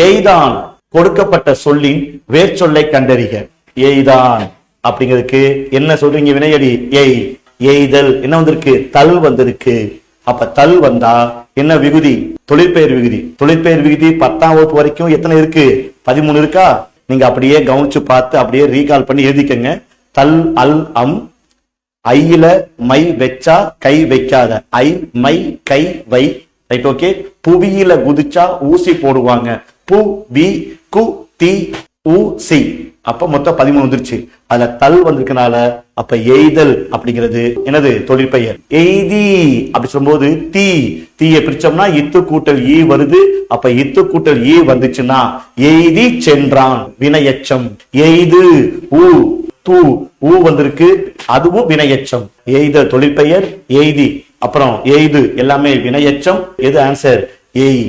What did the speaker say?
எய்தான் கொடுக்கப்பட்ட சொல்லின் வேர் சொல்லை கண்டறிக. எய்தான் அப்படிங்கிறதுக்கு என்ன சொல்றீங்க? வினையடி எய். எய்தல் என்ன வந்திருக்கு? தல் வந்திருக்கு. அப்ப தல் வந்தா என்ன விகுதி? தொழிற்பெயர் விகுதி. தொழிற்பெயர் விகுதி 10ஆம் வகுப்பு வரைக்கும் எத்தனை இருக்கு? 13 இருக்கா? நீங்க அப்படியே கவனிச்சு பார்த்து அப்படியே ரீகால் பண்ணி எழுதிக்கங்க. தல் அல் அம் ஐயில மை வெச்சா கை வைக்காத. ஐ மை கை வை. Right, okay. புவியில குதிச்சா ஊசி போடுவாங்க. பு வி கு தி ஊ சி. அப்ப மொத்தம் 13 வந்துருச்சு. அதுல தல் வந்திருக்கனால அப்ப எய்தல் அப்படிங்கிறது என்னது? தொழிற்பெயர். எய்தி அப்படி சொல்லும்போது தீ. தீயை பிரிச்சோம்னா இத்து கூட்டல் ஈ வருது. அப்ப இத்து கூட்டல் ஈ வந்துச்சுன்னா எய்தி சென்றான், வினையச்சம். எய்து ஊ தூ ஊ வந்திருக்கு, அதுவும் வினையச்சம். எய்த தொழிற்பெயர், எய்தி அப்புறம் எய்து எல்லாமே வினையச்சம். எது ஆன்சர்? எய்.